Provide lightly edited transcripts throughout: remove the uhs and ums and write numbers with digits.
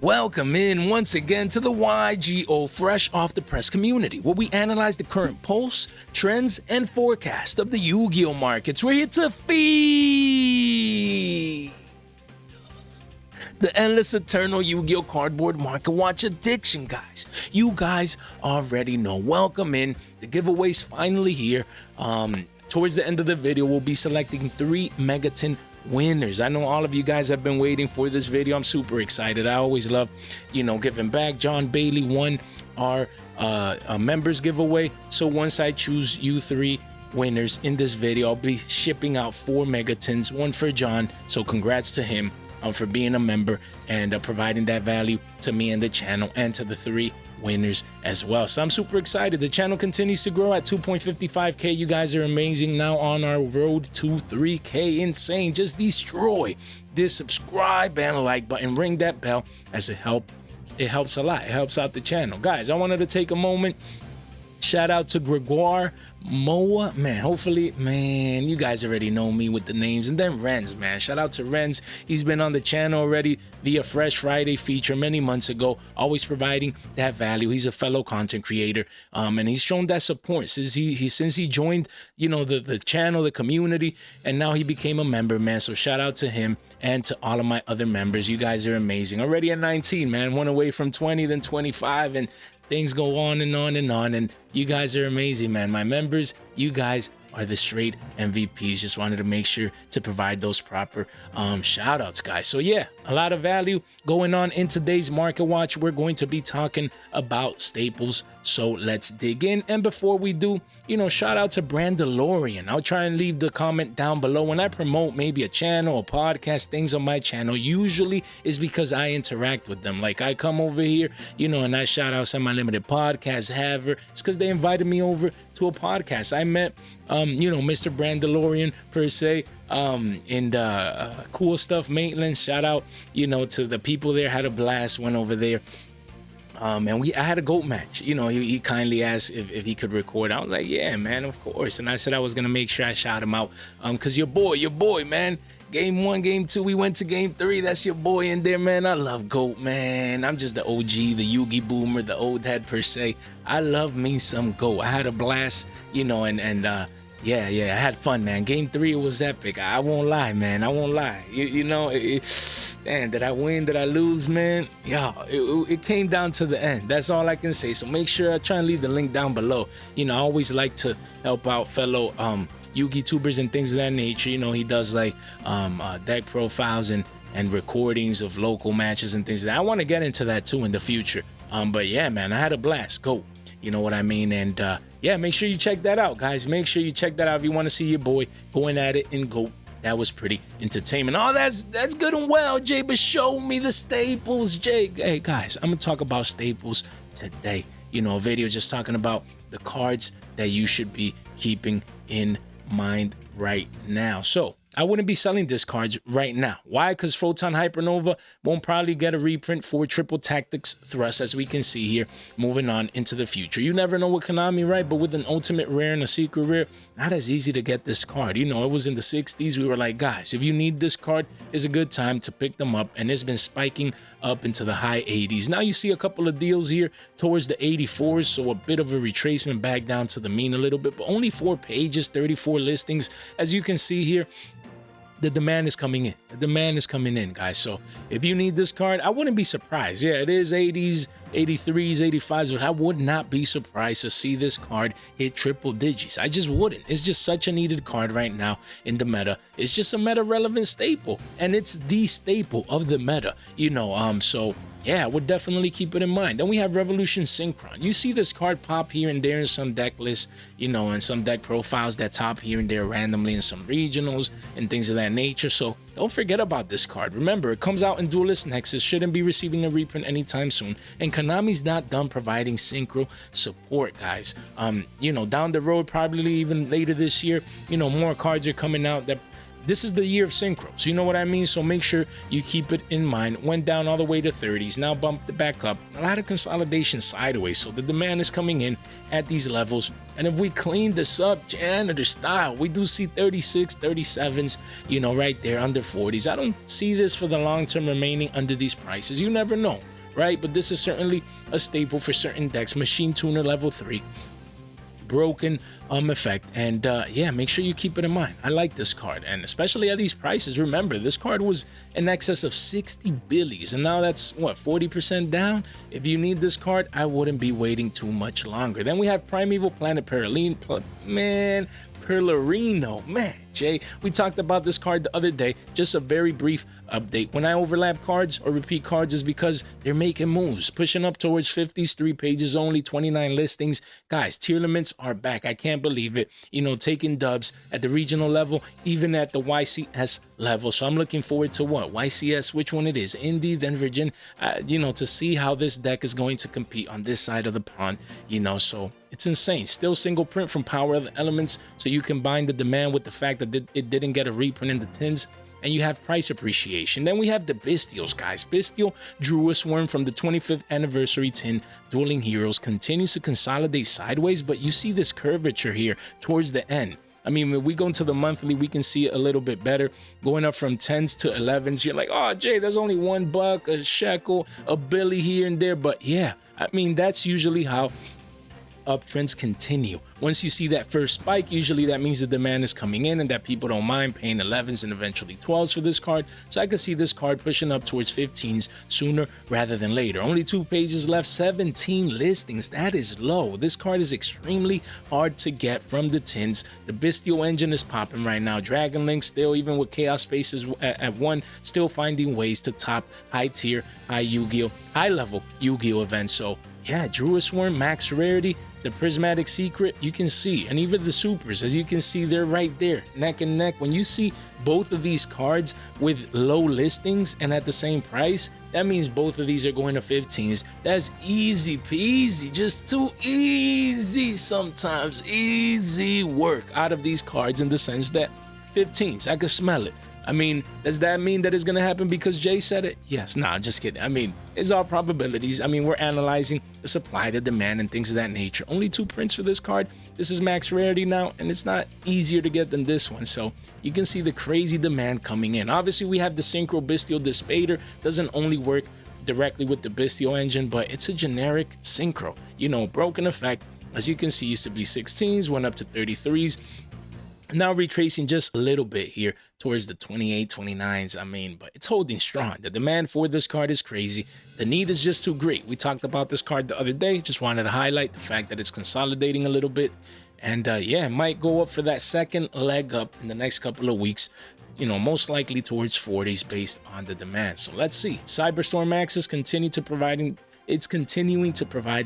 Welcome in once again to the Yugioh Fresh Off the Press community, where we analyze the current pulse, trends, and forecast of the Yu-Gi-Oh markets. We're here to feed the endless eternal Yu-Gi-Oh cardboard market watch addiction, guys. You guys already know. Welcome in. The giveaway's finally here. Towards the end of the video, we'll be selecting 3 Megaton winners. I know all of you guys have been waiting for this video. I'm super excited. I always love, giving back. John Bailey won our members giveaway. So once I choose you 3 winners in this video, I'll be shipping out 4 Megatons, 1 for John. So congrats to him for being a member and providing that value to me and the channel, and to the 3 winners as well. So I'm super excited. The channel continues to grow at 2.55k. You guys are amazing. Now on our road to 3k. Insane. Just destroy this subscribe and like button, ring that bell, as it helps a lot. It helps out the channel. Guys, I wanted to take a moment. Shout out to Gregoire Moa, man. Hopefully, man, you guys already know me with the names. And then Renz, man. Shout out to Renz. He's been on the channel already via Fresh Friday feature many months ago, always providing that value. He's a fellow content creator, and he's shown that support since he joined, the channel, the community, and now he became a member, man. So shout out to him and to all of my other members. You guys are amazing. Already at 19, man. One away from 20, then 25, and things go on and on and on, and you guys are amazing, man. My members, you guys are the straight MVPs. Just wanted to make sure to provide those proper shout outs, guys. So yeah, a lot of value going on in today's market watch. We're going to be talking about staples, so let's dig in. And before we do, shout out to Brandalorian. I'll try and leave the comment down below. When I promote maybe a channel, a podcast, things on my channel, usually is because I interact with them. Like I come over here, and I shout out some Unlimited Podcast Haver. It's because they invited me over to a podcast. I met Mr. Brandalorian per se, and Cool Stuff Maitland. Shout out, to the people there. Had a blast. Went over there. And I had a GOAT match. He kindly asked if he could record. I was like, yeah, man, of course. And I said I was gonna make sure I shout him out. Cause your boy, man. Game 1, game 2, we went to game 3. That's your boy in there, man. I love GOAT, man. I'm just the OG, the Yugi boomer, the old head per se. I love me some GOAT. I had a blast, yeah, I had fun, man. Game 3, it was epic. I won't lie, man. I won't lie. Man, did I win? Did I lose, man? Yeah, it came down to the end. That's all I can say. So make sure I try and leave the link down below. I always like to help out fellow Yugi tubers and things of that nature. He does like deck profiles and recordings of local matches and things like that. I want to get into that too in the future. But yeah, man, I had a blast. GOAT. You know what I mean? And yeah, make sure you check that out, guys. Make sure you check that out if you want to see your boy going at it in GOAT. That was pretty entertainment. Oh, that's good and well, Jay, but show me the staples, Jay. Hey, guys, I'm going to talk about staples today. A video just talking about the cards that you should be keeping in mind right now. So I wouldn't be selling these cards right now. Why? Because Photon Hypernova won't probably get a reprint for Triple Tactics Thrust, as we can see here, moving on into the future. You never know with Konami, right? But with an ultimate rare and a secret rare, not as easy to get this card. It was in the 60s. We were like, guys, if you need this card, it's a good time to pick them up. And it's been spiking up into the high 80s. Now you see a couple of deals here towards the 84s. So a bit of a retracement back down to the mean a little bit, but only 4 pages, 34 listings. As you can see here, the demand is coming in. The demand is coming in, guys. So if you need this card, I wouldn't be surprised. Yeah, it is 80s, 83s, 85s, but I would not be surprised to see this card hit triple digits. I just wouldn't. It's just such a needed card right now in the meta. It's just a meta relevant staple, and it's the staple of the meta, so yeah, I would definitely keep it in mind. Then we have Revolution Synchron. You see this card pop here and there in some deck lists, and some deck profiles that top here and there randomly in some regionals and things of that nature. So don't forget about this card. Remember, it comes out in Duelist Nexus, shouldn't be receiving a reprint anytime soon. And Konami's not done providing synchro support, guys. Down the road, probably even later this year, more cards are coming out that this is the year of synchros, you know what I mean? So make sure you keep it in mind. Went down all the way to 30s, now bumped it back up. A lot of consolidation sideways, so the demand is coming in at these levels. And if we clean this up janitor style, we do see 36, 37s, you know, right there under 40s. I don't see this for the long term remaining under these prices. You never know, right? But this is certainly a staple for certain decks. Machine Tuner level 3. Broken effect, and yeah, make sure you keep it in mind. I like this card, and especially at these prices. Remember, this card was in excess of 60 billies, and now that's what, 40% down. If you need this card, I wouldn't be waiting too much longer. Then we have Primeval Planet Perlino, man, Jay, we talked about this card the other day. Just a very brief update. When I overlap cards or repeat cards is because they're making moves, pushing up towards 50s, 3 pages only, 29 listings. Guys, tier limits are back. I can't believe it. You know, taking dubs at the regional level, even at the YCS level. So I'm looking forward to what? YCS, which one it is? Indy, then Virgin, you know, to see how this deck is going to compete on this side of the pond, you know, so it's insane. Still single print from Power of the Elements, so you combine the demand with the fact that it didn't get a reprint in the tins, and you have price appreciation. Then we have the Bestials, guys. Bestial Druid Worm from the 25th anniversary tin Dueling Heroes continues to consolidate sideways, but you see this curvature here towards the end. I mean, when we go into the monthly, we can see it a little bit better, going up from 10s to 11s. You're like, oh, Jay, there's only $1, a shekel, a billy here and there. But yeah, I mean, that's usually how uptrends continue. Once you see that first spike, usually that means the demand is coming in and that people don't mind paying 11s and eventually 12s for this card. So I could see this card pushing up towards 15s sooner rather than later. Only 2 pages left, 17 listings. That is low. This card is extremely hard to get from the tins. The Bestial engine is popping right now. Dragon Link still, even with Chaos Spaces at 1, still finding ways to top high tier, high Yu-Gi-Oh, high level Yu-Gi-Oh events. So yeah, Druid Swarm, max rarity, the Prismatic Secret, you can see, and even the supers, as you can see, they're right there, neck and neck. When you see both of these cards with low listings and at the same price, that means both of these are going to 15s. That's easy peasy, just too easy sometimes. Easy work out of these cards in the sense that 15s, I could smell it. I mean, does that mean that it's going to happen because Jay said it? Yes. Nah, just kidding. I mean, it's all probabilities. I mean, we're analyzing the supply, the demand, and things of that nature. Only 2 prints for this card. This is max rarity now, and it's not easier to get than this one. So you can see the crazy demand coming in. Obviously, we have the Synchro Bestial Dispader. Doesn't only work directly with the Bestial engine, but it's a generic Synchro. You know, broken effect. As you can see, used to be 16s, went up to 33s. Now retracing just a little bit here towards the 28, 29s. I mean, but it's holding strong. The demand for this card is crazy. The need is just too great. We talked about this card the other day. Just wanted to highlight the fact that it's consolidating a little bit. And yeah, it might go up for that second leg up in the next couple of weeks. You know, most likely towards 40s based on the demand. So let's see. Cyberstorm Axis continuing to provide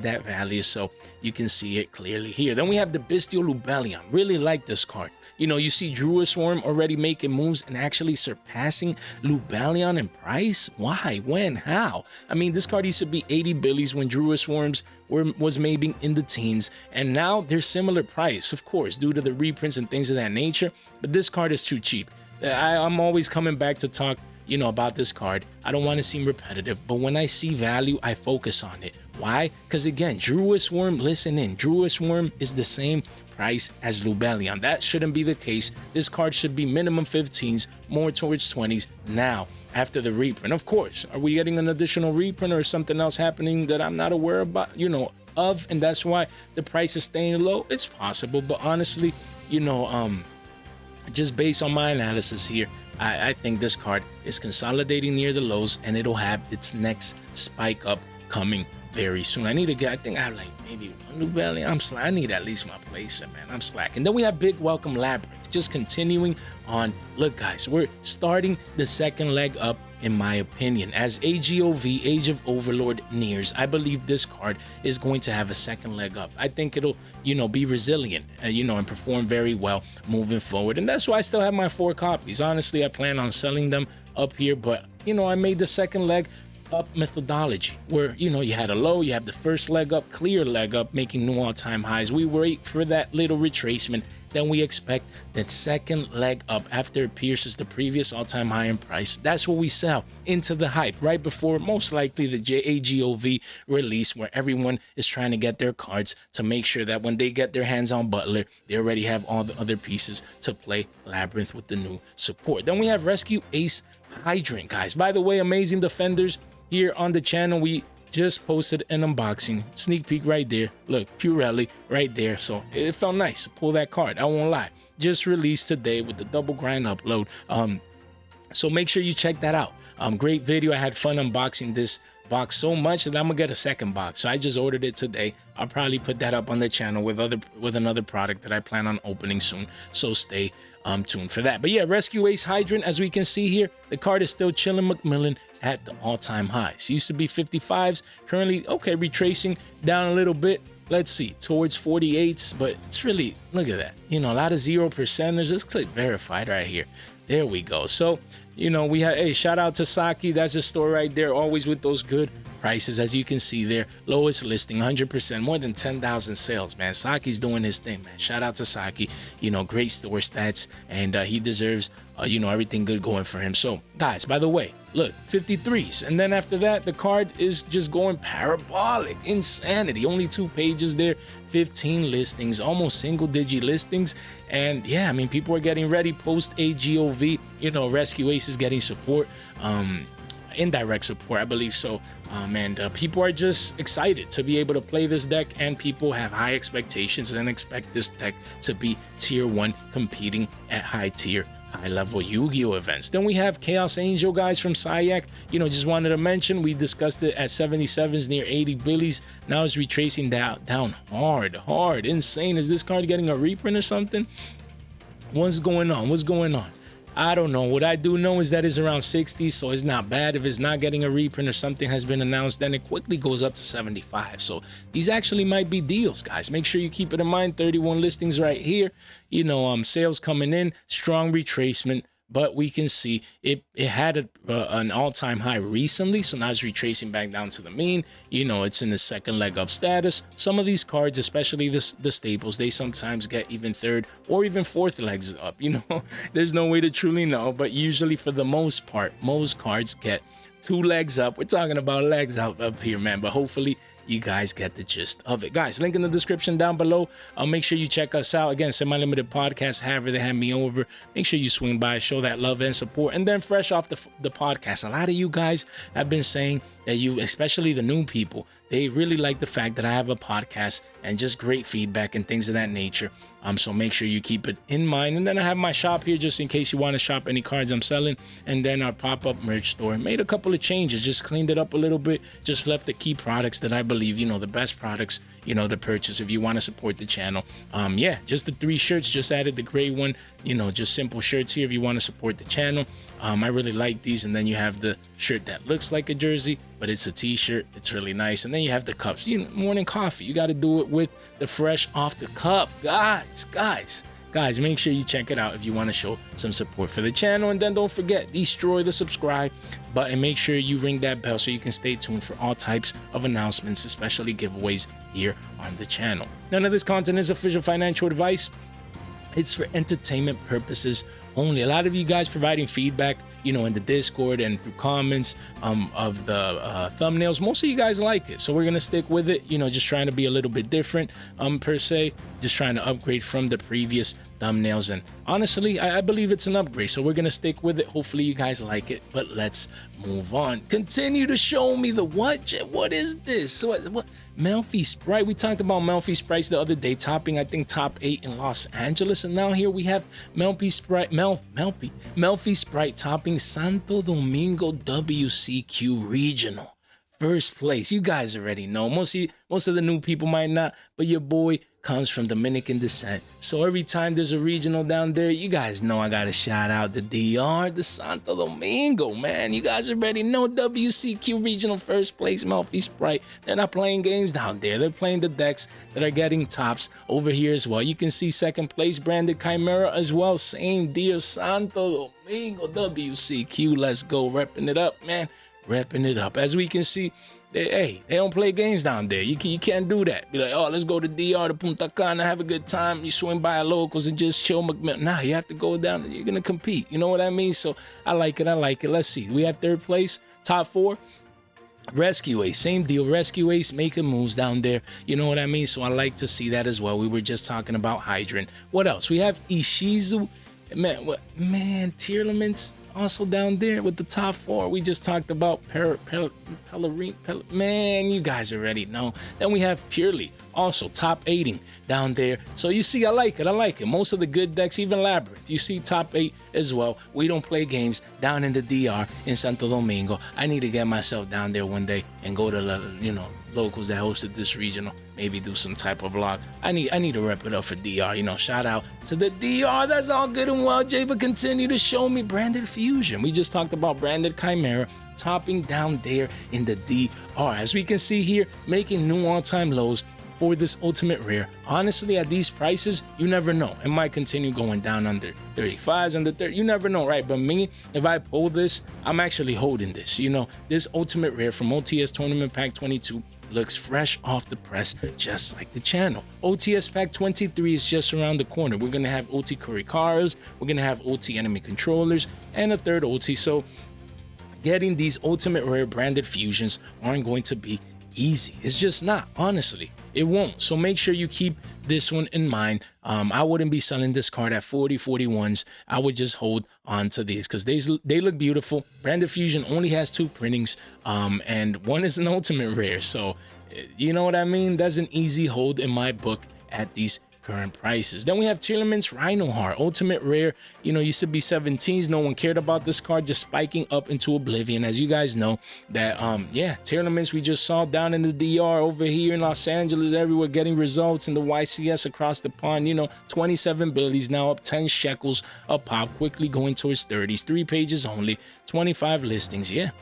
that value, so you can see it clearly here. Then we have the Bestial Lubellion. Really like this card. You know, you see Druid Swarm already making moves and actually surpassing Lubellion in price. Why? When? How? I mean, this card used to be 80 billies when Druid Swarms was maybe in the teens, and now they're similar price, of course, due to the reprints and things of that nature. But this card is too cheap. I'm always coming back to talk, you know, about this card. I don't want to seem repetitive, but when I see value, I focus on it. Why? Because again, Druid Swarm, listen in, Druid Swarm is the same price as Lubellion. That shouldn't be the case. This card should be minimum 15s, more towards 20s now after the reprint. Of course, are we getting an additional reprint or something else happening that I'm not aware about, you know, of, and that's why the price is staying low? It's possible, but honestly, you know, just based on my analysis here, I think this card is consolidating near the lows, and it'll have its next spike up coming very soon. I need to get, I think I have like maybe 1 new belly. I need at least my place, man. I'm slacking. Then we have Big Welcome Labyrinth, just continuing on. Look, guys, we're starting the second leg up, in my opinion. As AGOV, Age of Overlord, nears, I believe this card is going to have a second leg up. I think it'll, you know, be resilient, you know, and perform very well moving forward. And that's why I still have my 4 copies. Honestly, I plan on selling them up here, but, you know, I made the second leg up methodology where, you know, you had a low, you have the first leg up, clear leg up, making new all-time highs. We wait for that little retracement. Then we expect that second leg up after it pierces the previous all-time high in price. That's what we sell into the hype right before most likely the AGOV release, where everyone is trying to get their cards to make sure that when they get their hands on Butler, they already have all the other pieces to play Labyrinth with the new support. Then we have Rescue Ace Hydrant, guys. By the way, amazing defenders here on the channel. We just posted an unboxing sneak peek right there. Look, Purelli right there. So it felt nice to pull that card. I won't lie. Just released today with the double grind upload. So make sure you check that out. Great video. I had fun unboxing this box so much that I'm gonna get a second box. So I just ordered it today. I'll probably put that up on the channel with another product that I plan on opening soon. So stay tuned for that. But yeah, Rescue Ace Hydrant, as we can see here, the card is still chilling McMillan at the all-time highs. Used to be 55s, currently okay, retracing down a little bit. Let's see, towards 48s, but it's really, look at that, you know, a lot of 0%ers. Let's click verified right here. There we go. So, you know, we have, hey, shout out to Saki. That's the store right there, always with those good prices. As you can see there, lowest listing, 100%, more than 10,000 sales, man. Saki's doing his thing, man. Shout out to Saki, you know, great store stats, and he deserves, you know, everything good going for him. So, guys, by the way, look, 53s, and then after that, the card is just going parabolic, insanity. Only 2 pages there, 15 listings, almost single-digit listings, and yeah, I mean, people are getting ready post AGOV. You know, Rescue Ace is getting support, indirect support, I believe so. And people are just excited to be able to play this deck, and people have high expectations and expect this deck to be tier 1, competing at high tier, high-level Yu-Gi-Oh events. Then we have Chaos Angel, guys, from Sayak. You know, just wanted to mention, we discussed it at 77s, near 80 billies. Now it's retracing down hard, insane. Is this card getting a reprint or something? What's going on? I don't know. What I do know is that it's around 60, so it's not bad. If it's not getting a reprint or something has been announced, then it quickly goes up to 75. So these actually might be deals, guys. Make sure you keep it in mind. 31 listings right here. You know, sales coming in, strong retracement. But we can see it had an all-time high recently, so now it's retracing back down to the mean. You know, it's in the second leg up status. Some of these cards, especially the staples, they sometimes get even third or even fourth legs up. You know, there's no way to truly know, but usually for the most part, most cards get 2 legs up. We're talking about legs up here, man, but hopefully you guys get the gist of it. Guys, link in the description down below. Make sure you check us out. Again, Semi-Limited Podcast, however they have me over. Make sure you swing by, show that love and support. And then fresh off the podcast, a lot of you guys have been saying that you, especially the new people, they really like the fact that I have a podcast and just great feedback and things of that nature. So make sure you keep it in mind. And then I have my shop here just in case you want to shop any cards I'm selling. And then our pop-up merch store. Made a couple of changes, just cleaned it up a little bit. Just left the key products that I believe, you know, the best products, you know, to purchase if you want to support the channel. Yeah, just the 3 shirts, just added the gray one, you know, just simple shirts here if you want to support the channel. I really like these. And then you have the shirt that looks like a jersey, but it's a t-shirt. It's really nice. And then you have the cups, you know, morning coffee. You got to do it with the fresh off the cup. Guys, make sure you check it out if you want to show some support for the channel. And then don't forget, destroy the subscribe button. Make sure you ring that bell so you can stay tuned for all types of announcements, especially giveaways here on the channel. None of this content is official financial advice. It's for entertainment purposes only. A lot of you guys providing feedback, you know, in the Discord and through comments of the thumbnails. Most of you guys like it, so we're gonna stick with it. You know, just trying to be a little bit different, per se. Just trying to upgrade from the previous thumbnails, and honestly, I believe it's an upgrade, so we're gonna stick with it. Hopefully, you guys like it. But let's move on. Continue to show me the what? What is this? What? Melfi Sprite. We talked about Melfi Sprites the other day, topping I think top 8 in Los Angeles, and now here we have Melfi Sprite. Melfi Sprite topping Santo Domingo WCQ Regional. First place. You guys already know. Most of the new people might not, but your boy comes from Dominican descent. So every time there's a regional down there, you guys know I gotta shout out the DR, the Santo Domingo, man. You guys already know WCQ Regional first place, Melfi Sprite. They're not playing games down there. They're playing the decks that are getting tops over here as well. You can see second place branded Chimera as well. Same deal, Santo Domingo WCQ. Let's go, repping it up, man. repping it up. As we can see, they don't play games down there. You can't do that. Be like, oh, let's go to DR to Punta Cana, have a good time. You swing by a locals and just chill. Nah, you have to go down. You're gonna compete. You know what I mean? So I like it. Let's see. We have third place, top 4. Rescue Ace, same deal. Rescue Ace making moves down there. You know what I mean? So I like to see that as well. We were just talking about Hydrant. What else? We have Ishizu. Man, tier elements also down there with the top 4. We just talked about man, you guys already know. Then we have Purely, also top 8ing down there. So you see, I like it. Most of the good decks, even Labyrinth, you see top 8 as well. We don't play games down in the DR in Santo Domingo. I need to get myself down there one day and go to the, locals that hosted this regional, maybe do some type of vlog. I need to rep it up for DR. Shout out to the DR. That's all good and well, Jay, but continue to show me Branded Fusion. We just talked about Branded Chimera topping down there in the DR. As we can see here, making new all-time lows for this ultimate rare. Honestly, at these prices, you never know. It might continue going down under 35s, under 30. You never know, right? But me, if I pull this, I'm actually holding this. This ultimate rare from OTS Tournament Pack 22 looks fresh off the press, just like the channel. OTS Pack 23 is just around the corner. We're gonna have OT Kurikaras, we're gonna have OT enemy controllers, and a third OT. So getting these ultimate rare branded fusions aren't going to be easy. It's just not, honestly. It won't. So make sure you keep this one in mind. I wouldn't be selling this card at 40, 41s. I would just hold on to these because they look beautiful. Branded Fusion only has 2 printings, and one is an ultimate rare. So you know what I mean? That's an easy hold in my book at these current prices. Then we have tier elements Rhino Heart, ultimate rare. Used to be 17s. No one cared about this card, just spiking up into oblivion. As you guys know that tier elements we just saw down in the DR, over here in Los Angeles, everywhere, getting results in the YCS across the pond. 27 billies now, up 10 shekels a pop, quickly going towards 30s. 3 pages only, 25 listings. Tier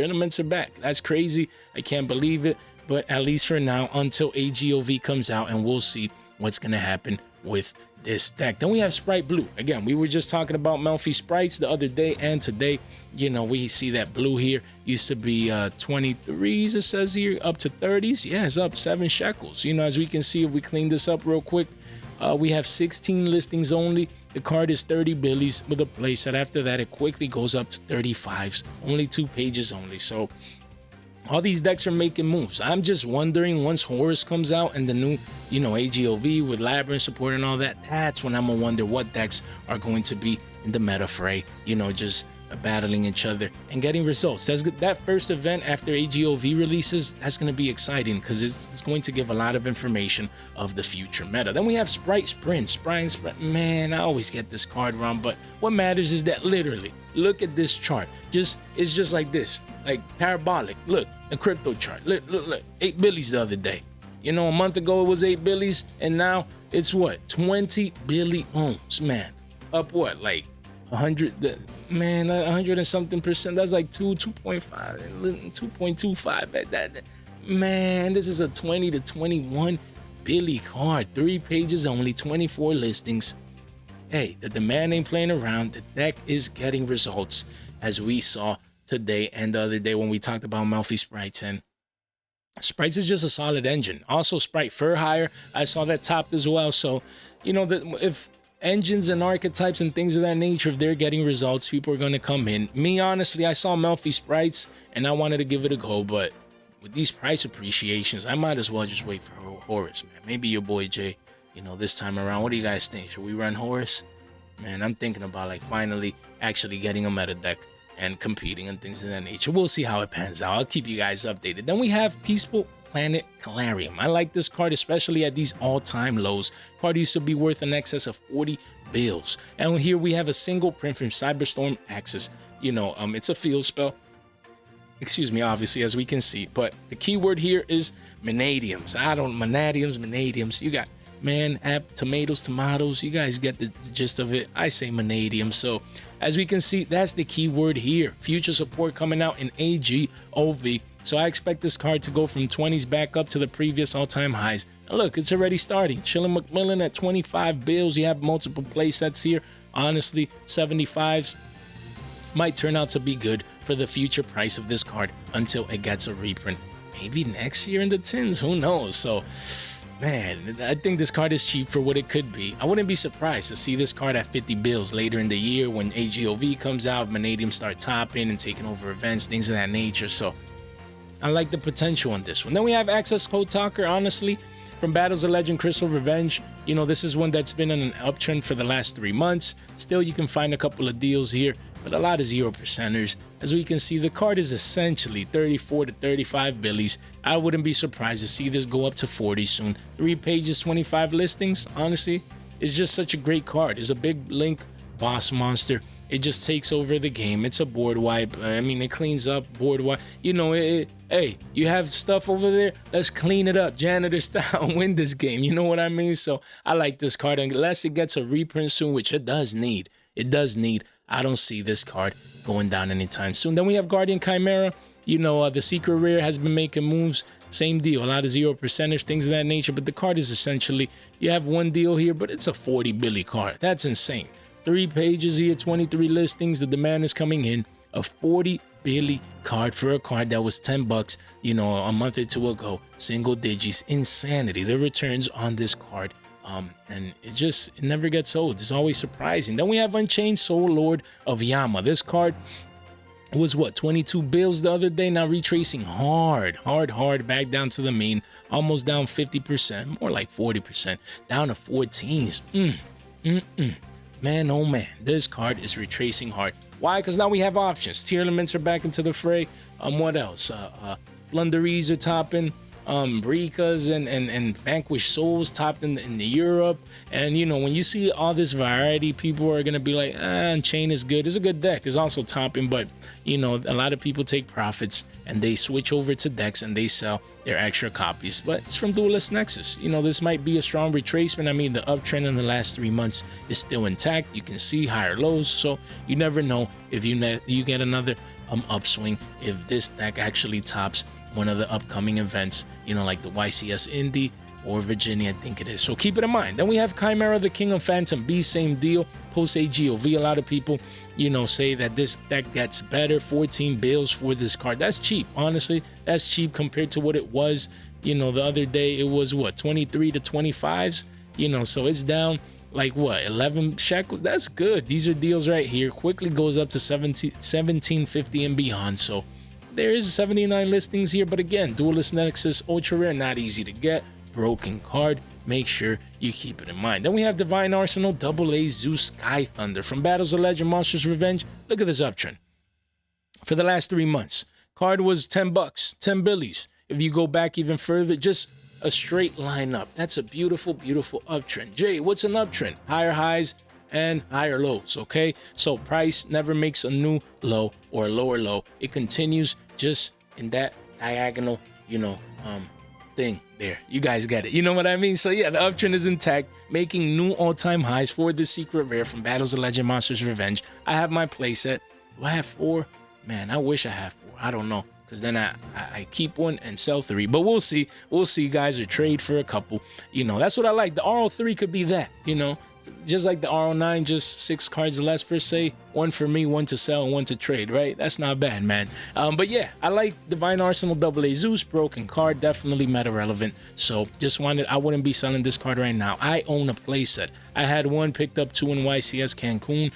elements are back. That's crazy. I can't believe it. But at least for now, until AGOV comes out, and we'll see what's going to happen with this deck. Then we have Sprite Blue. Again, we were just talking about Melfi Sprites the other day and today. We see that blue here used to be 23s, it says here, up to 30s. Yeah, it's up 7 shekels. As we can see, if we clean this up real quick, we have 16 listings only. The card is 30 billies with a playset. After that, it quickly goes up to 35s. Only 2 pages only. So all these decks are making moves. I'm just wondering, once Horus comes out and the new, AGOV with Labyrinth support and all that, that's when I'm gonna wonder what decks are going to be in the meta fray, just battling each other and getting results. That's good. That first event after AGOV releases, that's going to be exciting because it's going to give a lot of information of the future meta. Then we have Sprite Sprint. Sprite Sprint, man, I always get this card wrong, but what matters is that literally, look at this chart. It's just like this, like parabolic. Look, a crypto chart. Look, 8 billies the other day. A month ago it was 8 billies, and now it's what? 20 billion ohms, man. Up what? Like 100, man, 100 and something percent. That's like 2.5, 2.25. Man, this is a 20 to 21 billy card. 3 pages only, 24 listings. Hey, the demand ain't playing around. The deck is getting results, as we saw today and the other day when we talked about Melfi Sprites. And Sprites is just a solid engine. Also, Sprite Fur Hire, I saw that topped as well. So, that if engines and archetypes and things of that nature, if they're getting results, people are going to come in. Me, honestly, I saw Melfi Sprites and I wanted to give it a go, but with these price appreciations, I might as well just wait for Horus, man. Maybe your boy Jay, this time around. What do you guys think? Should we run Horus? Man, I'm thinking about finally actually getting a meta deck and competing and things of that nature. We'll see how it pans out. I'll keep you guys updated. Then we have Primeval Planet Karium. I like this card, especially at these all-time lows. Card used to be worth in excess of 40 bills. And here we have a single print from Cyberstorm Axis. It's a field spell. Excuse me, obviously, as we can see. But the keyword here is Manadiums. Manadiums. You got, man, tomatoes. You guys get the gist of it. I say Manadium. So as we can see, that's the keyword here. Future support coming out in AGOV. So I expect this card to go from 20s back up to the previous all-time highs. And look, it's already starting. Chillin' McMillan at 25 bills. You have multiple play sets here. Honestly, 75s. might turn out to be good for the future price of this card until it gets a reprint. Maybe next year in the tins, who knows? So, man, I think this card is cheap for what it could be. I wouldn't be surprised to see this card at 50 bills later in the year when AGOV comes out, Vanadium start topping and taking over events, things of that nature. So I like the potential on this one. Then we have Access Code Talker, honestly, from Battles of Legend Crystal Revenge. You know, this is one that's been on an uptrend for the last 3 months. Still, you can find a couple of deals here, but a lot of 0%ers. As we can see, the card is essentially 34 to 35 billies. I wouldn't be surprised to see this go up to 40 soon. 3 pages, 25 listings. Honestly, it's just such a great card. It's a big Link boss monster. It just takes over the game. It's a board wipe. I mean, it cleans up board wipe. You know, hey, you have stuff over there. Let's clean it up, janitor style. Win this game. You know what I mean? So I like this card. Unless it gets a reprint soon, which it does need. It does need. I don't see this card going down anytime soon. Then we have Guardian Chimera. You know, the secret rare has been making moves. Same deal. A lot of 0%ers, things of that nature. But the card is essentially, you have one deal here, but it's a 40 billy card. That's insane. 3 pages here, 23 listings. The demand is coming in. A 40 billy card for a card that was 10 bucks, you know, a month or two ago. Single digits. Insanity. The returns on this card. And it never gets old. It's always surprising. Then we have Unchained Soul, Lord of Yama. This card was what, 22 bills the other day. Now retracing hard back down to the mean. Almost down 50%, more like 40%. Down to 14s. Man, oh man, this card is retracing hard. Why? Because now we have options. Tier elements are back into the fray. What else? Flunderies are topping. Rikas and Vanquished Souls topped in the Europe. And you know, when you see all this variety, people are gonna be like, Unchained is good. It's a good deck. It's also topping, but you know, a lot of people take profits and they switch over to decks and they sell their extra copies. But it's from Duelist Nexus. You know, this might be a strong retracement. I mean, the uptrend in the last 3 months is still intact. You can see higher lows, so you never know if you get another upswing if this deck actually tops one of the upcoming events, you know, like the YCS Indy or Virginia, I think it is. So keep it in mind. Then we have Chimera, the King of Phantom B, same deal. Post AGOV, a lot of people, you know, say that this deck gets better. 14 bills for this card. That's cheap. Honestly, that's cheap compared to what it was. You know, the other day it was what, 23 to 25s, you know, so it's down like what, 11 shekels. That's good. These are deals right here. Quickly goes up to 1750 and beyond. So there is 79 listings here, but again, Duelist Nexus Ultra Rare, not easy to get. Broken card. Make sure you keep it in mind. Then we have Divine Arsenal AA Zeus Sky Thunder from Battles of Legend Monsters Revenge. Look at this uptrend. For the last 3 months, card was 10 bucks, 10 billies. If you go back even further, just a straight line up. That's a beautiful, beautiful uptrend. Jay, what's an uptrend? Higher highs and higher lows, okay? So price never makes a new low or a lower low. It continues just in that diagonal, you know, thing there. You guys get it. You know what I mean? So yeah, the uptrend is intact, making new all-time highs for the secret rare from Battles of Legend Monsters Revenge. I have my playset. Do I have 4? Man, I wish I had 4. I don't know, because then I keep 1 and sell 3. But we'll see. We'll see, guys, or trade for a couple. You know, that's what I like. The RO3 could be that, you know. Just like the RO9, just 6 cards less per se. 1 for me, 1 to sell, and 1 to trade, right? That's not bad, man. But yeah, I like Divine Arsenal AA Zeus. Broken card, definitely meta relevant. So just wanted, I wouldn't be selling this card right now. I own a playset. I had 1, picked up 2 in YCS Cancun.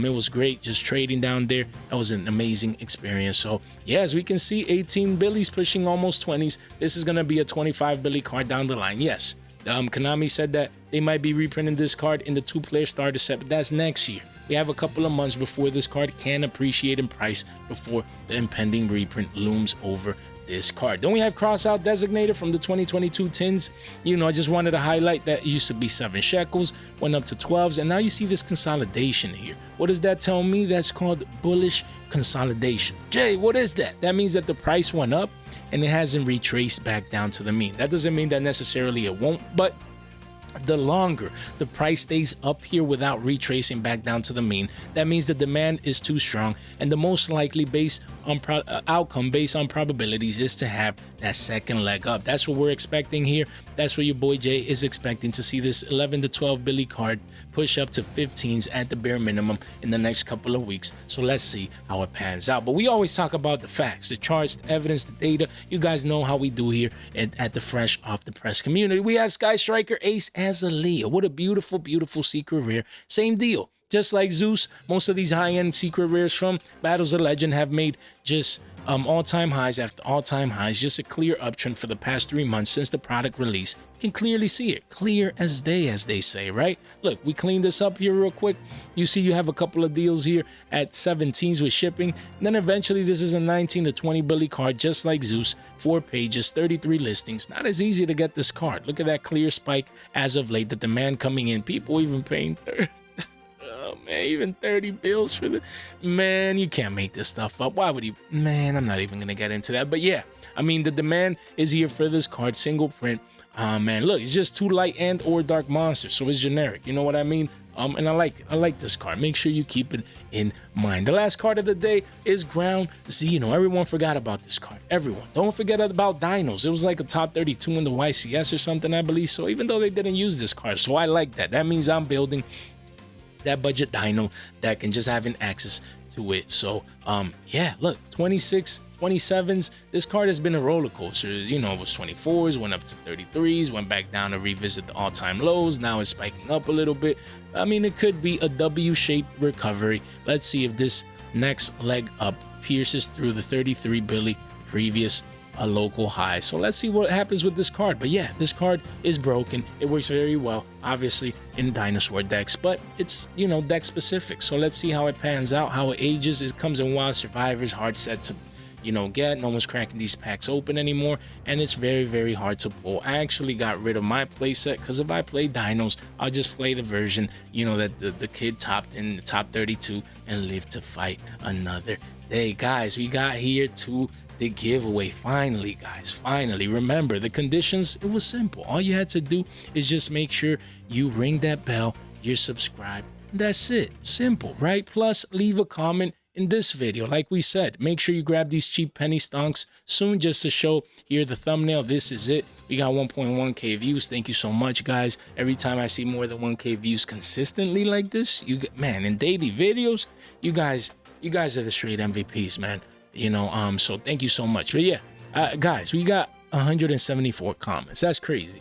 It was great just trading down there. That was an amazing experience. So yeah, as we can see, 18 billies pushing almost 20s. This is going to be a 25 billy card down the line. Yes. Konami said that they might be reprinting this card in the 2-player starter set, but that's next year. We have a couple of months before this card can appreciate in price before the impending reprint looms over this card. Then we have Crossout Designator from the 2022 tins. You know, I just wanted to highlight that it used to be 7 shekels, went up to 12s, and now you see this consolidation here. What does that tell me? That's called bullish consolidation. Jay, what is that? That means that the price went up and it hasn't retraced back down to the mean. That doesn't mean that necessarily it won't, but the longer the price stays up here without retracing back down to the mean, that means the demand is too strong, and the most likely base outcome based on probabilities is to have that second leg up. That's what we're expecting here. That's what your boy Jay is expecting, to see this 11 to 12 Billy card push up to 15s at the bare minimum in the next couple of weeks. So let's see how it pans out. But we always talk about the facts, the charts, the evidence, the data. You guys know how we do here at the Fresh Off the Press community. We have Sky Striker Ace as a Leo. What a beautiful, beautiful secret rare. Same deal. Just like Zeus, most of these high-end secret rares from Battles of Legend have made just all-time highs after all-time highs. Just a clear uptrend for the past 3 months since the product release. You can clearly see it. Clear as day, as they say, right? Look, we cleaned this up here real quick. You see you have a couple of deals here at 17s with shipping. And then eventually this is a 19 to 20 Billy card, just like Zeus. 4 pages, 33 listings. Not as easy to get this card. Look at that clear spike as of late. The demand coming in. People even paying man, even 30 bills for the man. You can't make this stuff up. Why would you? Man, I'm not even gonna get into that. But yeah, I mean, the demand is here for this card. Single print. Man, look, it's just 2 light and or dark monsters, so it's generic. You know what I mean? And I like this card. Make sure you keep it in mind. The last card of the day is Ground Zeno. Everyone forgot about this card. Everyone. Don't forget about Dinos. It was like a top 32 in the YCS or something, I believe. So even though they didn't use this card, so I like that. That means I'm building that budget dino that can just having access to it. So yeah, look, 26 27s. This card has been a roller coaster. You know, it was 24s, went up to 33s, went back down to revisit the all-time lows. Now it's spiking up a little bit. I mean, it could be a W-shaped recovery. Let's see if this next leg up pierces through the 33 Billy previous a local high. So let's see what happens with this card. But yeah, this card is broken. It works very well, obviously, in dinosaur decks, but it's, you know, deck specific. So let's see how it pans out, how it ages. It comes in Wild Survivors, hard set to, you know, get. No one's cracking these packs open anymore, and it's very, very hard to pull. I actually got rid of my playset because if I play dinos, I'll just play the version, you know, that the kid topped in the top 32 and live to fight another day. Guys, we got here to the giveaway. Finally, guys, finally. Remember the conditions. It was simple. All you had to do is just make sure you ring that bell, you're subscribed. That's it. Simple, right? Plus, leave a comment in this video. Like we said, make sure you grab these cheap penny stonks soon, just to show here the thumbnail. This is it. We got 1.1k views. Thank you so much, guys. Every time I see more than 1k views consistently like this, you get, man, in daily videos, you guys are the straight MVPs, man. You know, so thank you so much. But yeah, guys, we got 174 comments. That's crazy.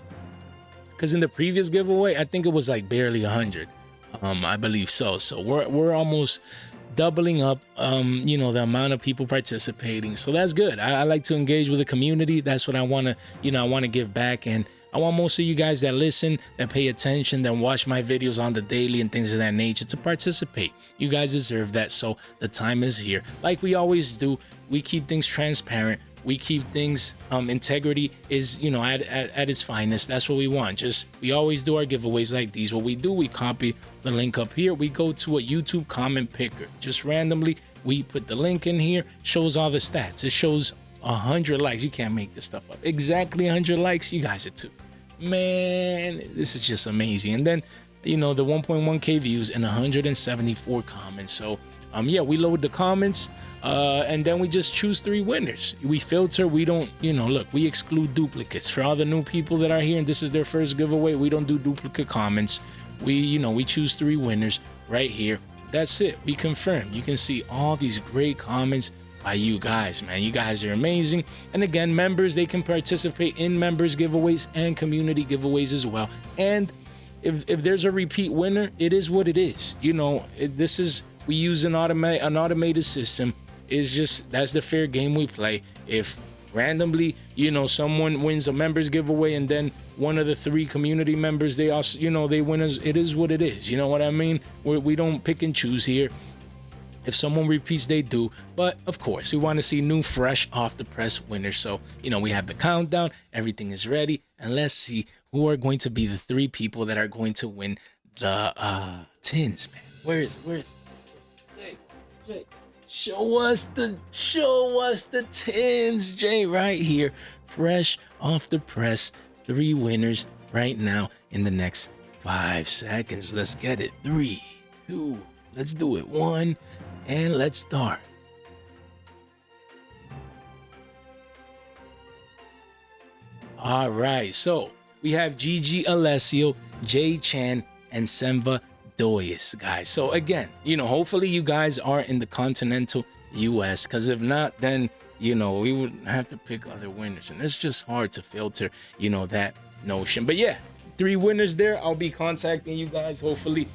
Because in the previous giveaway, I think it was like barely 100. I believe so. So we're almost doubling up, you know, the amount of people participating. So that's good. I like to engage with the community. That's what I want to, you know, I want to give back. And I want most of you guys that listen, that pay attention, that watch my videos on the daily and things of that nature to participate. You guys deserve that. So the time is here. Like we always do, we keep things transparent. We keep things, integrity is, you know, at its finest. That's what we want. Just, we always do our giveaways like these. What we do, we copy the link up here. We go to a YouTube comment picker. Just randomly, we put the link in here, shows all the stats. It shows 100 likes. You can't make this stuff up. Exactly 100 likes. You guys are too. Man, this is just amazing. And then, you know, the 1.1k views and 174 comments. So yeah, we load the comments and then we just choose 3 winners. We filter. We don't, you know, look, we exclude duplicates. For all the new people that are here and this is their first giveaway, we don't do duplicate comments. We, you know, we choose 3 winners right here. That's it. We confirm. You can see all these great comments by you guys, man. You guys are amazing. And again, members, they can participate in members giveaways and community giveaways as well. And if there's a repeat winner, it is what it is. You know, this is, we use an automated system. It's just, that's the fair game we play. If randomly, you know, someone wins a members giveaway and then one of the 3 community members, they also, you know, they win, it is what it is. You know what I mean? We don't pick and choose here. If someone repeats, they do. But of course, we want to see new, fresh, off the press winners. So, you know, we have the countdown. Everything is ready. And let's see who are going to be the 3 people that are going to win the tins, man. Where is it? Jay. Show us the tins, Jay, right here. Fresh off the press. 3 winners right now in the next 5 seconds. Let's get it. 3, 2, let's do it. 1. And let's start. All right, so we have Gigi Alessio, Jay Chan, and Senva Doyes, guys. So again, hopefully you guys are in the continental US, because if not, then we would have to pick other winners, and it's just hard to filter that notion. But yeah, 3 winners there. I'll be contacting you guys hopefully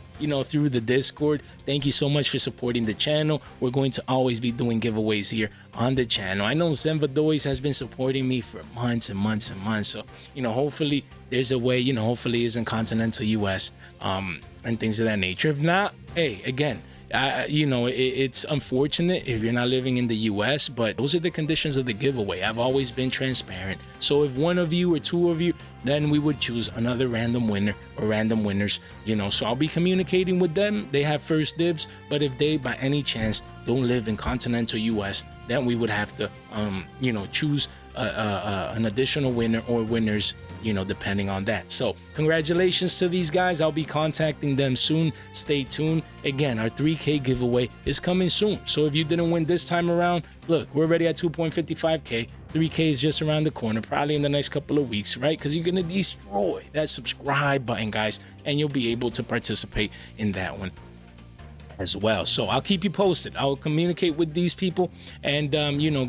through the Discord. Thank you so much for supporting the channel. We're going to always be doing giveaways here on the channel. I know Senva Doyes has been supporting me for months and months and months, so hopefully there's a way, hopefully it's in continental US and things of that nature. If not, hey, again, it's unfortunate if you're not living in the US, but those are the conditions of the giveaway. I've always been transparent. So if one of you or 2 of you, then we would choose another random winner or random winners, so I'll be communicating with them. They have first dibs, but if they by any chance don't live in continental US, then we would have to choose an additional winner or winners, depending on that. So congratulations to these guys. I'll be contacting them soon. Stay tuned. Again, our 3K giveaway is coming soon. So if you didn't win this time around, look, we're already at 2.55K. 3K is just around the corner, probably in the next couple of weeks, right? Because you're going to destroy that subscribe button, guys, and you'll be able to participate in that one as well. So I'll keep you posted. I'll communicate with these people and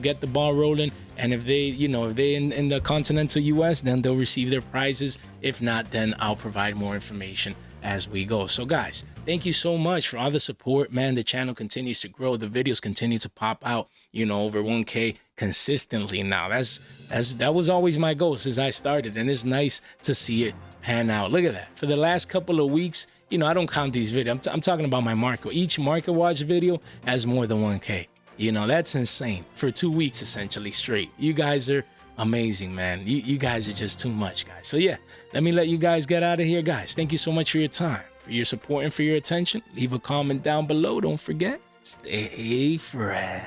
get the ball rolling. And if they if they in the continental US, then they'll receive their prizes. If not, then I'll provide more information as we go. So guys, thank you so much for all the support, man. The channel continues to grow. The videos continue to pop out, over 1K consistently now. That was always my goal since I started, and it's nice to see it pan out. Look at that. For the last couple of weeks, I don't count these videos. I'm talking about my market. Each market watch video has more than 1K. That's insane for 2 weeks, essentially straight. You guys are amazing, man. You guys are just too much, guys. So yeah, let me let you guys get out of here, guys. Thank you so much for your time, for your support, and for your attention. Leave a comment down below. Don't forget, stay fresh.